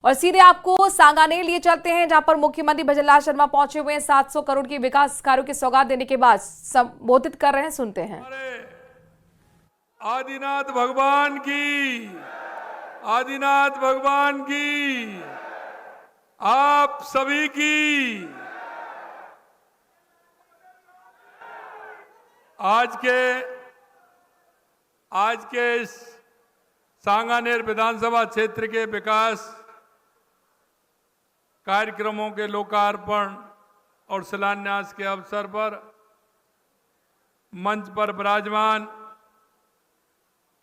और सीधे आपको सांगानेर लिए चलते हैं, जहां पर मुख्यमंत्री भजनलाल शर्मा पहुंचे हुए हैं। 700 करोड़ की विकास कार्यों की सौगात देने के बाद संबोधित कर रहे हैं, सुनते हैं। आदिनाथ भगवान की, आदिनाथ भगवान की, आप सभी की आज के इस सांगानेर विधानसभा क्षेत्र के विकास कार्यक्रमों के लोकार्पण और शिलान्यास के अवसर पर मंच पर विराजमान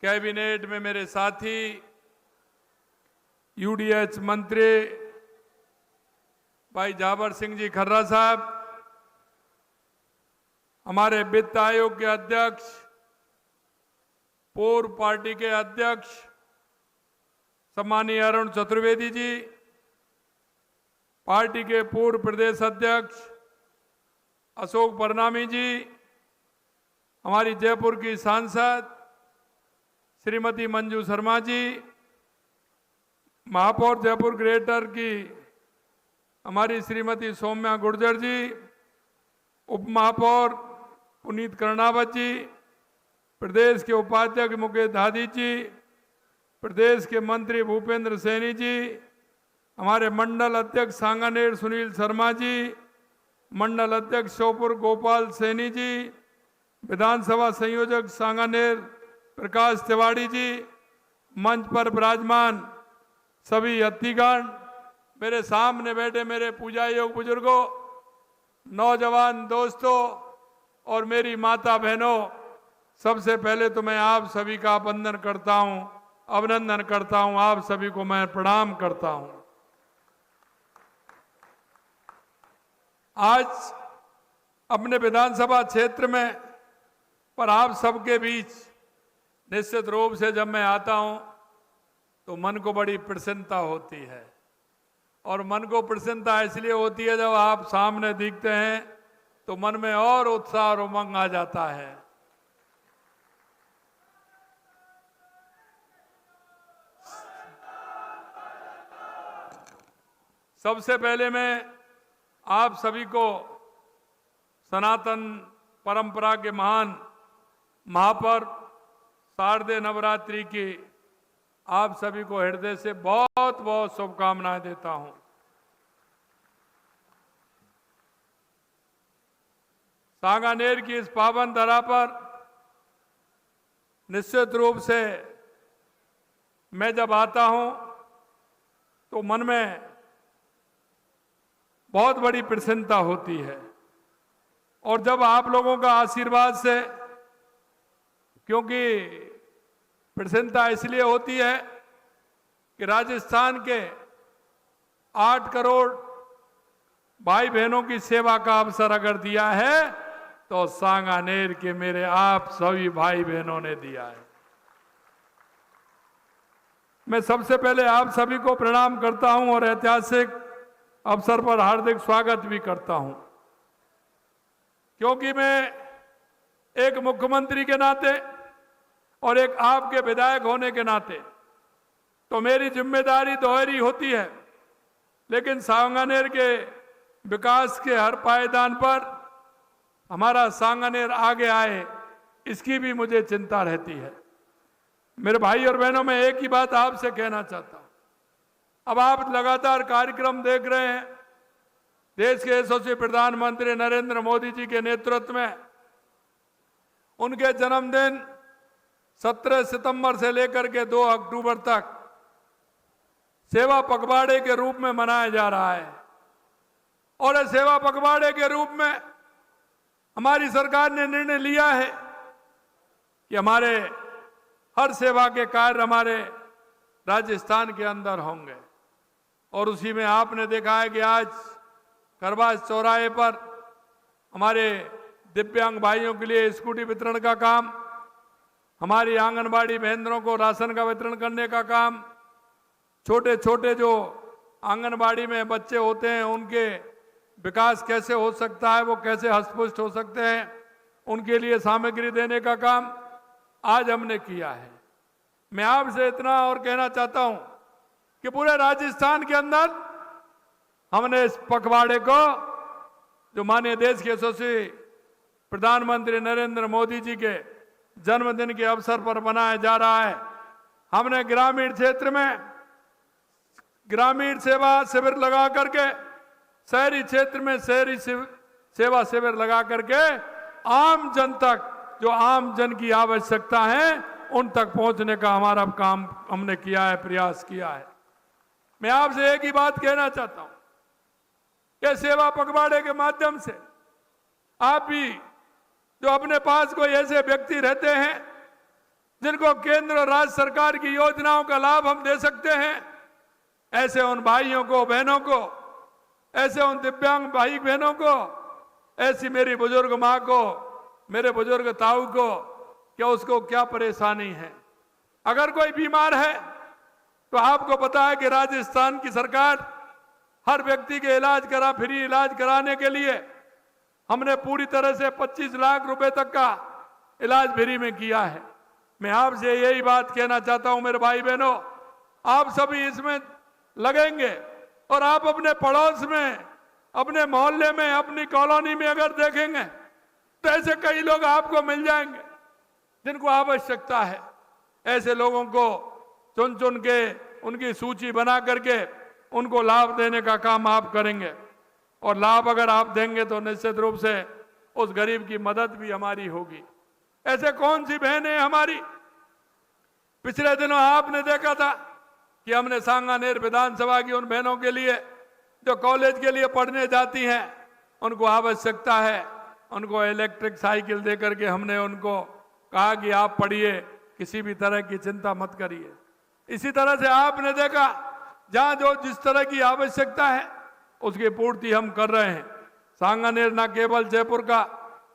कैबिनेट में मेरे साथी, यूडीएच मंत्री भाई जाबर सिंह जी खर्रा साहब, हमारे वित्त आयोग के अध्यक्ष, पूर्व पार्टी के अध्यक्ष सम्मानीय अरुण चतुर्वेदी जी, पार्टी के पूर्व प्रदेश अध्यक्ष अशोक परनामी जी, हमारी जयपुर की सांसद श्रीमती मंजू शर्मा जी, महापौर जयपुर ग्रेटर की हमारी श्रीमती सौम्या गुर्जर जी, उप महापौर पुनीत कर्णावत जी, प्रदेश के उपाध्यक्ष मुकेश धादी जी, प्रदेश के मंत्री भूपेंद्र सैनी जी, हमारे मंडल अध्यक्ष सांगानेर सुनील शर्मा जी, मंडल अध्यक्ष श्योपुर गोपाल सैनी जी, विधानसभा संयोजक सांगानेर प्रकाश तिवारी जी, मंच पर विराजमान सभी अतिथिगण, मेरे सामने बैठे मेरे पूजा योग बुजुर्गों, नौजवान दोस्तों और मेरी माता बहनों, सबसे पहले तो मैं आप सभी का वंदन करता हूं, अभिनंदन करता हूं, आप सभी को मैं प्रणाम करता हूं। आज अपने विधानसभा क्षेत्र में पर आप सबके बीच निश्चित रूप से जब मैं आता हूं तो मन को बड़ी प्रसन्नता होती है, और मन को प्रसन्नता इसलिए होती है जब आप सामने दिखते हैं तो मन में और उत्साह और उमंग आ जाता है। सबसे पहले मैं आप सभी को सनातन परंपरा के महान महापर्व शारदीय नवरात्रि की आप सभी को हृदय से बहुत बहुत शुभकामनाएं देता हूं। सांगानेर की इस पावन धरा पर निश्चित रूप से मैं जब आता हूं तो मन में बहुत बड़ी प्रसन्नता होती है, और जब आप लोगों का आशीर्वाद से, क्योंकि प्रसन्नता इसलिए होती है कि राजस्थान के 8 करोड़ भाई बहनों की सेवा का अवसर अगर दिया है तो सांगानेर के मेरे आप सभी भाई बहनों ने दिया है। मैं सबसे पहले आप सभी को प्रणाम करता हूं और ऐतिहासिक अवसर पर हार्दिक स्वागत भी करता हूं, क्योंकि मैं एक मुख्यमंत्री के नाते और एक आपके विधायक होने के नाते तो मेरी जिम्मेदारी दोहरी होती है, लेकिन सांगानेर के विकास के हर पायदान पर हमारा सांगानेर आगे आए, इसकी भी मुझे चिंता रहती है। मेरे भाई और बहनों, मैं एक ही बात आपसे कहना चाहता हूं। अब आप लगातार कार्यक्रम देख रहे हैं, देश के यशस्वी प्रधानमंत्री नरेंद्र मोदी जी के नेतृत्व में उनके जन्मदिन 17 सितंबर से लेकर के 2 अक्टूबर तक सेवा पखवाड़े के रूप में मनाया जा रहा है, और इस सेवा पखवाड़े के रूप में हमारी सरकार ने निर्णय लिया है कि हमारे हर सेवा के कार्य हमारे राजस्थान के अंदर होंगे, और उसी में आपने देखा है कि आज करवास चौराहे पर हमारे दिव्यांग भाइयों के लिए स्कूटी वितरण का काम, हमारी आंगनबाड़ी बहनों को राशन का वितरण करने का काम, छोटे छोटे जो आंगनबाड़ी में बच्चे होते हैं उनके विकास कैसे हो सकता है, वो कैसे हस्तपुष्ट हो सकते हैं, उनके लिए सामग्री देने का काम आज हमने किया है। मैं आपसे इतना और कहना चाहता हूं कि पूरे राजस्थान के अंदर हमने इस पखवाड़े को, जो माननीय देश के यशस्वी प्रधानमंत्री नरेंद्र मोदी जी के जन्मदिन के अवसर पर मनाया जा रहा है, हमने ग्रामीण क्षेत्र में ग्रामीण सेवा शिविर लगा करके, शहरी क्षेत्र में शहरी सेवा शिविर लगा करके आम जन तक, जो आम जन की आवश्यकता है उन तक पहुंचने का हमारा काम हमने किया है, प्रयास किया है। मैं आपसे एक ही बात कहना चाहता हूं कि सेवा पखवाड़े के माध्यम से आप भी, जो अपने पास कोई ऐसे व्यक्ति रहते हैं जिनको केंद्र और राज्य सरकार की योजनाओं का लाभ हम दे सकते हैं, ऐसे उन भाइयों को, बहनों को, ऐसे उन दिव्यांग भाई बहनों को, ऐसी मेरी बुजुर्ग माँ को, मेरे बुजुर्ग ताऊ को, क्या उसको क्या परेशानी है। अगर कोई बीमार है तो आपको पता है कि राजस्थान की सरकार हर व्यक्ति के फ्री इलाज कराने के लिए हमने पूरी तरह से 25 लाख रुपए तक का इलाज फ्री में किया है। मैं आपसे यही बात कहना चाहता हूं मेरे भाई बहनों, आप सभी इसमें लगेंगे और आप अपने पड़ोस में, अपने मोहल्ले में, अपनी कॉलोनी में अगर देखेंगे तो ऐसे कई लोग आपको मिल जाएंगे जिनको आवश्यकता है। ऐसे लोगों को चुन चुन के उनकी सूची बना करके उनको लाभ देने का काम आप करेंगे, और लाभ अगर आप देंगे तो निश्चित रूप से उस गरीब की मदद भी हमारी होगी। ऐसे कौन सी बहनें हमारी, पिछले दिनों आपने देखा था कि हमने सांगानेर विधानसभा की उन बहनों के लिए जो कॉलेज के लिए पढ़ने जाती हैं, उनको आवश्यकता है, उनको इलेक्ट्रिक साइकिल दे करके हमने उनको कहा कि आप पढ़िए, किसी भी तरह की चिंता मत करिए। इसी तरह से आपने देखा जहां जो जिस तरह की आवश्यकता है उसकी पूर्ति हम कर रहे हैं। सांगानेर न केवल जयपुर का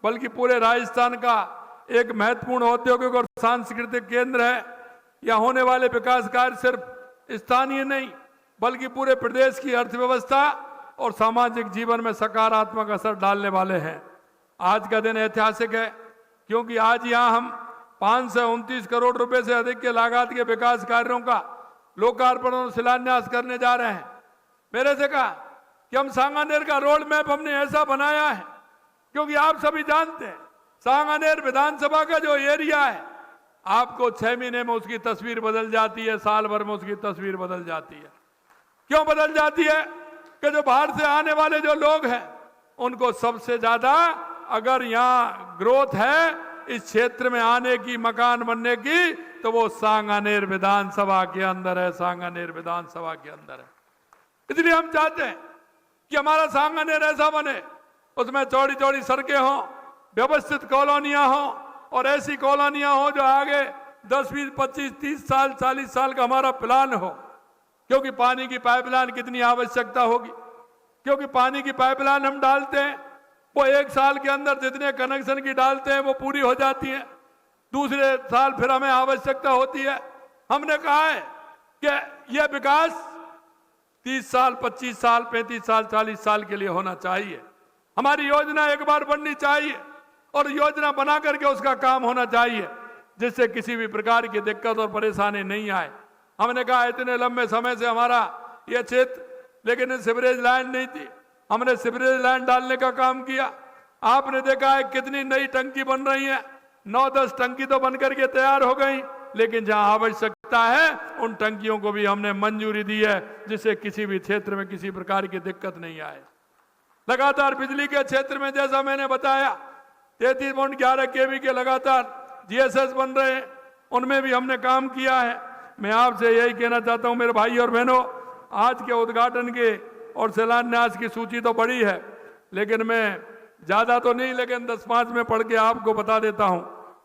बल्कि पूरे राजस्थान का एक महत्वपूर्ण औद्योगिक और सांस्कृतिक केंद्र है। यहाँ होने वाले विकास कार्य सिर्फ स्थानीय नहीं बल्कि पूरे प्रदेश की अर्थव्यवस्था और सामाजिक जीवन में सकारात्मक असर डालने वाले हैं। आज का दिन ऐतिहासिक है क्योंकि आज यहाँ हम 529 करोड़ रुपए से अधिक के लागत के विकास कार्यों का लोकार्पण और शिलान्यास करने जा रहे हैं। मेरे से कहा कि हम सांगानेर का रोड मैप हमने ऐसा बनाया है क्योंकि आप सभी जानते हैं सांगानेर विधानसभा का जो एरिया है, आपको 6 महीने में उसकी तस्वीर बदल जाती है, साल भर में उसकी तस्वीर बदल जाती है। क्यों बदल जाती है? कि जो बाहर से आने वाले जो लोग हैं उनको सबसे ज्यादा अगर यहाँ ग्रोथ है इस क्षेत्र में आने की, मकान बनने की, तो वो सांगानेर विधानसभा के अंदर है, सांगानेर विधानसभा के अंदर है। इसलिए हम चाहते हैं कि हमारा सांगानेर ऐसा बने, उसमें चौड़ी चौड़ी सड़कें हों, व्यवस्थित कॉलोनियां हों, और ऐसी कॉलोनियां हों जो आगे 10, 20, 25, 30 साल, 40 साल का हमारा प्लान हो। क्योंकि पानी की पाइपलाइन कितनी आवश्यकता होगी, क्योंकि पानी की पाइपलाइन हम डालते हैं वो 1 साल के अंदर जितने कनेक्शन की डालते हैं वो पूरी हो जाती है, दूसरे साल फिर हमें आवश्यकता होती है। हमने कहा है कि यह विकास 30 साल, 25 साल, 35 साल, 40 साल के लिए होना चाहिए। हमारी योजना एक बार बननी चाहिए और योजना बना करके उसका काम होना चाहिए जिससे किसी भी प्रकार की दिक्कत और परेशानी नहीं आए। हमने कहा इतने लंबे समय से हमारा यह क्षेत्र, लेकिन सिवरेज लाइन नहीं थी, हमने सिवरेज लाइन डालने का काम किया। आपने देखा है कितनी नई टंकी बन रही है, 9-10 टंकी तो बन करके तैयार हो गई, लेकिन जहां आवश्यकता है उन टंकियों को भी हमने मंजूरी दी है जिससे किसी भी क्षेत्र में किसी प्रकार की दिक्कत नहीं आए। लगातार बिजली के क्षेत्र में जैसा मैंने बताया 33.11 kV के लगातार GSS बन रहे हैं, उनमें भी हमने काम किया है। मैं आपसे यही कहना चाहता हूं मेरे भाई और बहनों, आज के उद्घाटन के और शिलान्यास की सूची तो बड़ी है, लेकिन मैं ज्यादा तो नहीं, लेकिन 10-5 में पढ़ के आपको बता देता हूं।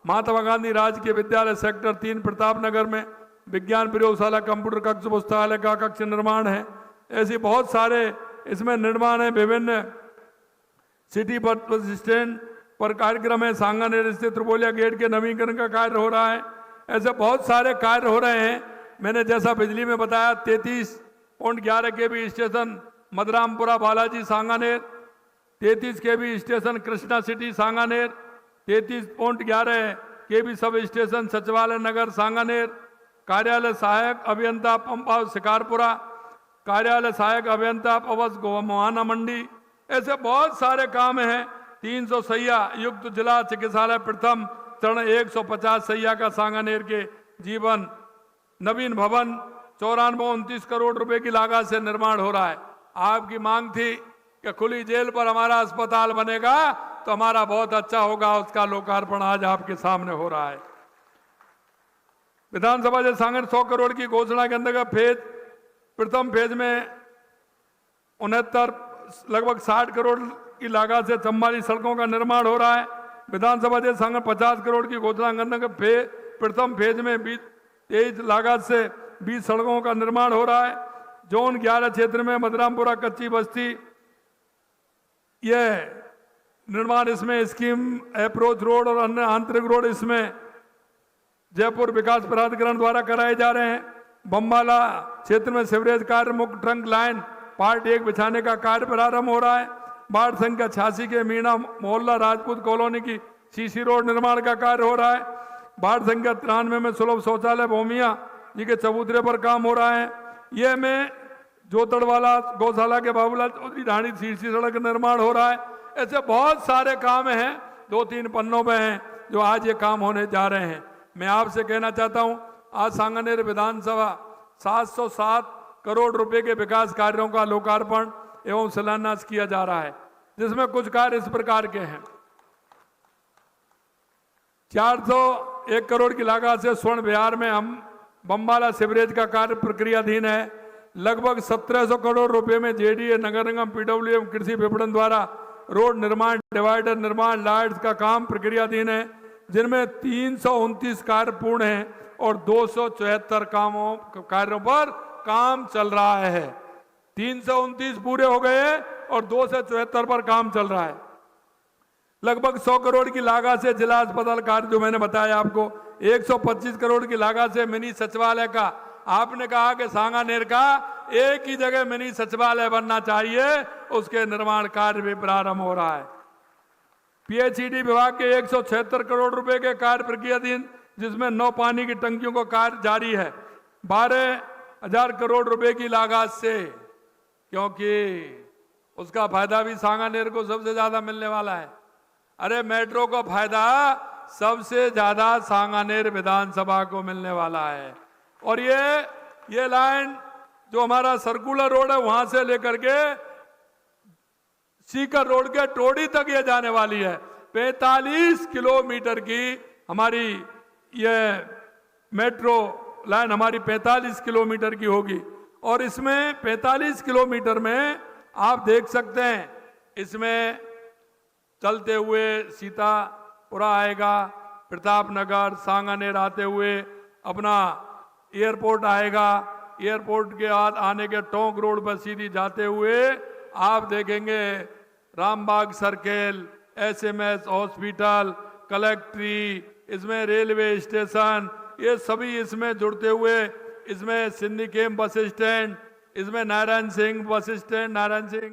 महात्मा गांधी राजकीय विद्यालय सेक्टर 3 प्रतापनगर में विज्ञान प्रयोगशाला, कंप्यूटर कक्ष, पुस्तकालय का कक्ष निर्माण है। ऐसी बहुत सारे इसमें निर्माण है। विभिन्न सिटी बस स्टैंड पर कार्यक्रम है। सांगानेर स्थित त्रिपोलिया गेट के नवीकरण का कार्य हो रहा है। ऐसे बहुत सारे कार्य हो रहे हैं। मैंने जैसा बिजली में बताया 33.11 kV station Madrampura Balaji Sanganer, 33 kV station Krishna city Sanganer, 33.11 kV sub station सचिवालय नगर सांगानेर, कार्यालय सहायक अभियंता पंप हाउस शिकारपुरा, कार्यालय सहायक अभियंता पवस गोवाना मंडी, ऐसे बहुत सारे काम हैं। 300 सैया युक्त जिला चिकित्सालय प्रथम चरण 150 सैया का सांगानेर के जीवन नवीन भवन 94-29 करोड़ रुपए की लागत से निर्माण हो रहा है। आपकी मांग थी कि खुली जेल पर हमारा अस्पताल बनेगा तो हमारा बहुत अच्छा होगा, उसका लोकार्पण आज आपके सामने हो रहा है। विधानसभा से सांगन 100 करोड़ की घोषणा के अंतर्गत प्रथम फेज में 69 लगभग 60 करोड़ की लागत से 44 सड़कों का निर्माण हो रहा है। विधानसभा से सांगन 50 करोड़ की घोषणा के अंतर्गत प्रथम फेज में 23 लागत से 20 सड़कों का निर्माण हो रहा है। जोन 11 क्षेत्र में मदरामपुरा कच्ची बस्ती यह निर्माण, इसमें स्कीम अप्रोच रोड और अन्य आंतरिक रोड इसमें जयपुर विकास प्राधिकरण द्वारा कराए जा रहे हैं। बम्बाला क्षेत्र में सीवरेज कार्य मुख्य ट्रंक लाइन पार्ट 1 बिछाने का कार्य प्रारंभ हो रहा है। वार्ड संख्या 86 के मीणा मोहल्ला राजपूत कॉलोनी की सीसी रोड निर्माण का कार्य हो रहा है। वार्ड संख्या 93 में सुलभ शौचालय भूमिया जी के चबूतरे पर काम हो रहा है। यह में जोतड़वाला गौशाला के बाबूलाल चौधरी ढाणी सीसी सड़क निर्माण हो रहा है। ऐसे बहुत सारे काम हैं, 2-3 पन्नों में हैं जो आज ये काम होने जा रहे हैं। मैं आपसे कहना चाहता हूं, आज सांगानेर विधानसभा 707 करोड़ रुपए के विकास कार्यों का लोकार्पण एवं शिलान्यास किया जा रहा है, जिसमें कुछ कार्य इस प्रकार के हैं। 401 करोड़ की लागत से स्वर्ण विहार में हम बम्बाला सीवरेज का कार्य प्रक्रियाधीन है। लगभग 1700 करोड़ रुपए में जेडीए नगर निगम पीडब्ल्यूएम कृषि विपणन द्वारा रोड निर्माण, डिवाइडर निर्माण, लाइट्स का काम प्रक्रियाधीन है, जिनमें 329 कार्य पूर्ण हैं और 274 कार्यों पर काम चल रहा है। 329 पूरे हो गए और 274 पर काम चल रहा है। लगभग 100 करोड़ की लागत से जिला अस्पताल कार्य जो मैंने बताया आपको, 125 करोड़ की लागत से मिनी सचिवालय का, आपने कहा कि सांगानेर का एक ही जगह मिनी सचिवालय बनना चाहिए, उसके निर्माण कार्य भी प्रारंभ हो रहा है। पीएचईडी विभाग के 176 करोड़ रुपए के कार्य प्रक्रियाधीन, जिसमें 9 पानी की टंकियों का कार्य जारी है 12,000 करोड़ रुपए की लागत से, क्योंकि उसका फायदा भी सांगानेर को सबसे ज्यादा मिलने वाला है। अरे मेट्रो का फायदा सबसे ज्यादा सांगानेर विधानसभा को मिलने वाला है। और ये लाइन जो हमारा सर्कुलर रोड है वहां से लेकर के सीकर रोड के टोड़ी तक ये जाने वाली है। 45 किलोमीटर की हमारी ये मेट्रो लाइन हमारी 45 किलोमीटर की होगी। और इसमें 45 किलोमीटर में आप देख सकते हैं, इसमें चलते हुए सीतापुरा आएगा, प्रतापनगर, सांगानेर आते हुए अपना एयरपोर्ट आएगा, एयरपोर्ट के बाद आने के टोंक रोड पर सीधी जाते हुए आप देखेंगे रामबाग सर्किल, एसएमएस हॉस्पिटल, कलेक्ट्री, इसमें रेलवे स्टेशन, ये सभी इसमें जुड़ते हुए, इसमें सिंधी कैंप बस स्टैंड, इसमें नारायण सिंह बस स्टैंड, नारायण सिंह